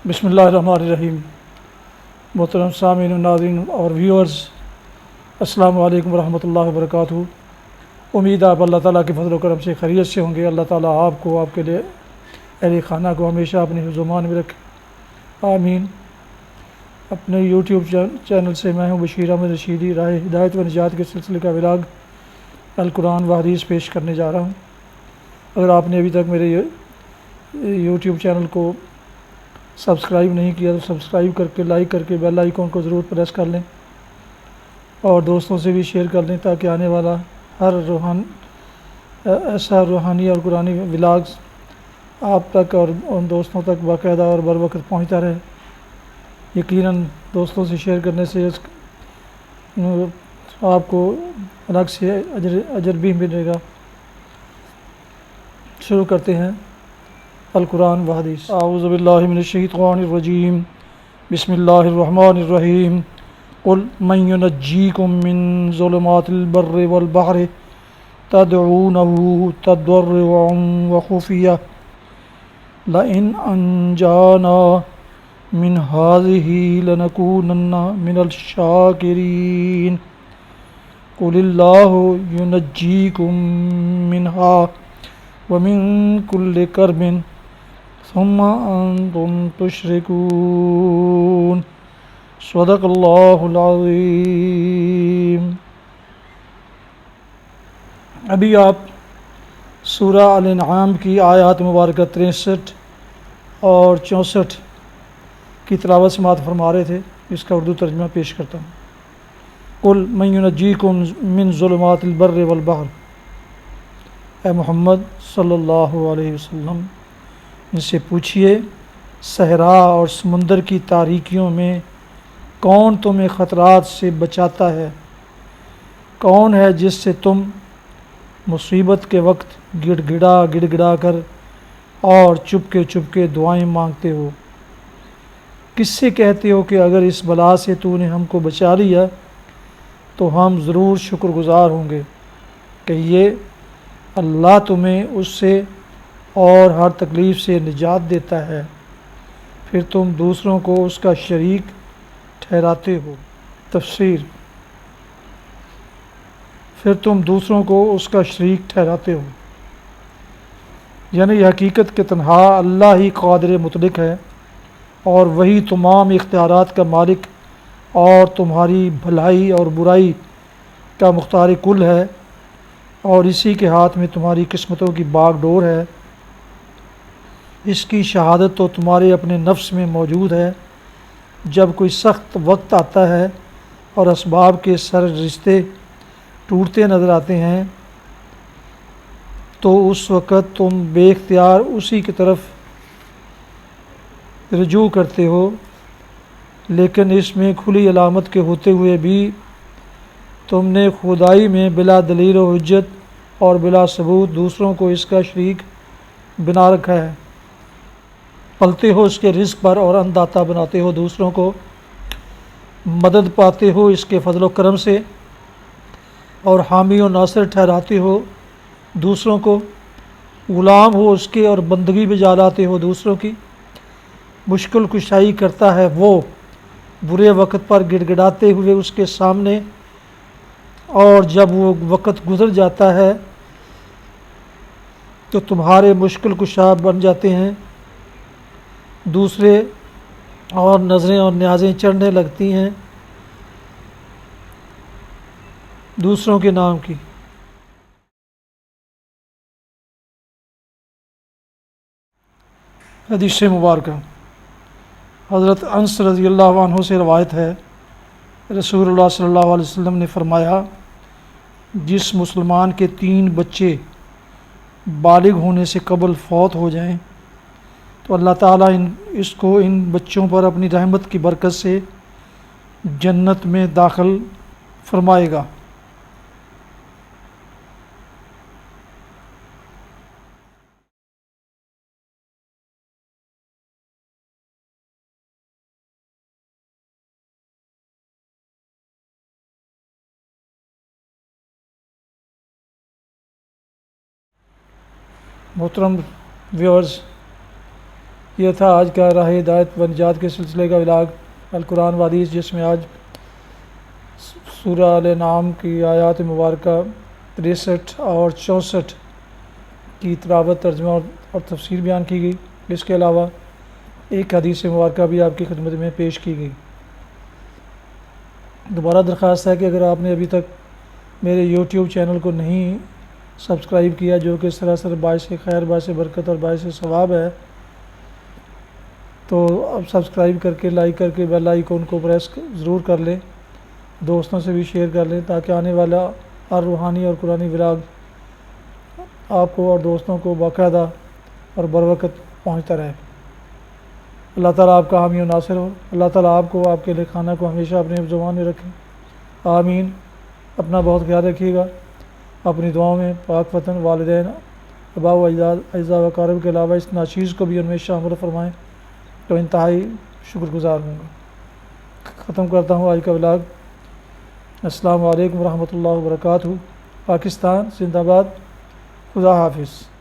بسم اللہ الرحمن الرحیم۔ محترم سامعین و ناظرین اور ویورز، السلام علیکم ورحمۃ اللہ وبرکاتہ۔ امید آپ اللہ تعالیٰ کے فضل و کرم سے خیریت سے ہوں گے۔ اللہ تعالیٰ آپ کو، آپ کے لیے، اہل خانہ کو ہمیشہ اپنے حفظ و امان میں رکھے، آمین۔ اپنے یوٹیوب چینل سے میں ہوں بشیر احمد رشیدی، راہ ہدایت و نجات کے سلسلے کا ولاگ القرآن و حدیث پیش کرنے جا رہا ہوں۔ اگر آپ نے ابھی تک میرے یوٹیوب چینل کو سبسکرائب نہیں کیا تو سبسکرائب کر کے، لائک کر کے بیل آئیکن کو ضرور پریس کر لیں اور دوستوں سے بھی شیئر کر لیں تاکہ آنے والا ہر ایسا روحانی اور قرآنی ولاگز آپ تک اور ان دوستوں تک باقاعدہ اور بر وقت پہنچتا رہے۔ یقیناً دوستوں سے شیئر کرنے سے آپ کو الگ سے اجر بھی ملے گا۔ شروع کرتے ہیں القرآن و حدیث۔ اعوذ باللہ من الشیطان الرجیم، بسم اللہ الرحمن الرحیم۔ قل من ینجیکم من ظلمات البر والبحر تدعونه تضرعا وخفیہ لئن انجانا من هذه لنکونن من الشاکرین قل اللہ ینجیکم منها ومن کل کرب ثم انتم تشرکون۔ صدق اللہ العظیم۔ ابھی آپ سورہ الانعام کی آیات مبارکہ 63 اور 64 کی تلاوت سماعت فرما رہے تھے، اس کا اردو ترجمہ پیش کرتا ہوں۔ قل من ینجیکم من ظلمات البر والبحر، اے محمد صلی اللہ علیہ وسلم ان سے پوچھئے صحرا اور سمندر کی تاریکیوں میں کون تمہیں خطرات سے بچاتا ہے؟ کون ہے جس سے تم مصیبت کے وقت گڑ گڑا کر اور چپ کے دعائیں مانگتے ہو؟ کس سے کہتے ہو کہ اگر اس بلا سے تو نے ہم کو بچا لیا تو ہم ضرور شکر گزار ہوں گے؟ کہیے اللہ تمہیں اس سے اور ہر تکلیف سے نجات دیتا ہے، پھر تم دوسروں کو اس کا شریک ٹھہراتے ہو۔ تفسیر: پھر تم دوسروں کو اس کا شریک ٹھہراتے ہو، یعنی یہ حقیقت کہ تنہا اللہ ہی قادر مطلق ہے اور وہی تمام اختیارات کا مالک اور تمہاری بھلائی اور برائی کا مختار کل ہے، اور اسی کے ہاتھ میں تمہاری قسمتوں کی باغ ڈور ہے۔ اس کی شہادت تو تمہارے اپنے نفس میں موجود ہے۔ جب کوئی سخت وقت آتا ہے اور اسباب کے سر رشتے ٹوٹتے نظر آتے ہیں تو اس وقت تم بے اختیار اسی کی طرف رجوع کرتے ہو، لیکن اس میں کھلی علامت کے ہوتے ہوئے بھی تم نے خدائی میں بلا دلیل و حجت اور بلا ثبوت دوسروں کو اس کا شریک بنا رکھا ہے۔ پلتے ہو اس کے رزق پر اور انداتا بناتے ہو دوسروں کو، مدد پاتے ہو اس کے فضل و کرم سے اور حامی و ناصر ٹھہراتے ہو دوسروں کو، غلام ہو اس کے اور بندگی بجا لاتے ہو دوسروں کی۔ مشکل کشائی کرتا ہے وہ برے وقت پر گڑ گڑاتے ہوئے اس کے سامنے، اور جب وہ وقت گزر جاتا ہے تو تمہارے مشکل کشا بن جاتے ہیں دوسرے، اور نظریں اور نیازیں چڑھنے لگتی ہیں دوسروں کے نام کی۔ حدیث مبارکہ حضرت انس رضی اللہ عنہ سے روایت ہے، رسول اللہ صلی اللہ علیہ وسلم نے فرمایا، جس مسلمان کے 3 بچے بالغ ہونے سے قبل فوت ہو جائیں تو اللہ تعالیٰ اس کو ان بچوں پر اپنی رحمت کی برکت سے جنت میں داخل فرمائے گا۔ محترم ویورز، یہ تھا آج کا راہ ہدایت و نجات کے سلسلے کا ولاگ القرآن و حدیث، جس میں آج سورہ الانعام کی آیات مبارکہ 63 اور 64 کی تلاوت، ترجمہ اور تفسیر بیان کی گئی۔ اس کے علاوہ ایک حدیث مبارکہ بھی آپ کی خدمت میں پیش کی گئی۔ دوبارہ درخواست ہے کہ اگر آپ نے ابھی تک میرے یوٹیوب چینل کو نہیں سبسکرائب کیا، جو کہ سراسر باعث خیر، باعث برکت اور باعث ثواب ہے، تو اب سبسکرائب کر کے، لائک کر کے، بیل آئیکن کو پریس ضرور کر لیں، دوستوں سے بھی شیئر کر لیں، تاکہ آنے والا ہر روحانی اور قرآنی ولاگ آپ کو اور دوستوں کو باقاعدہ اور بروقت پہنچتا رہے۔ اللہ تعالیٰ آپ کا حامی و ناصر ہو۔ اللہ تعالیٰ آپ کو، آپ کے لئے خانہ کو ہمیشہ اپنے زبان میں رکھیں، آمین۔ اپنا بہت خیال رکھیے گا۔ اپنی دعاؤں میں پاک وطن، والدین، آباء و اجداد، اعزاء و اقارب کے علاوہ اس ناچیز کو بھی ان میں شامل فرمائیں، تو انتہائی شکر گزار ہوں گا۔ ختم کرتا ہوں آج کا ولاگ۔ السلام علیکم ورحمۃ اللہ وبرکاتہ۔ پاکستان زندہ باد۔ خدا حافظ۔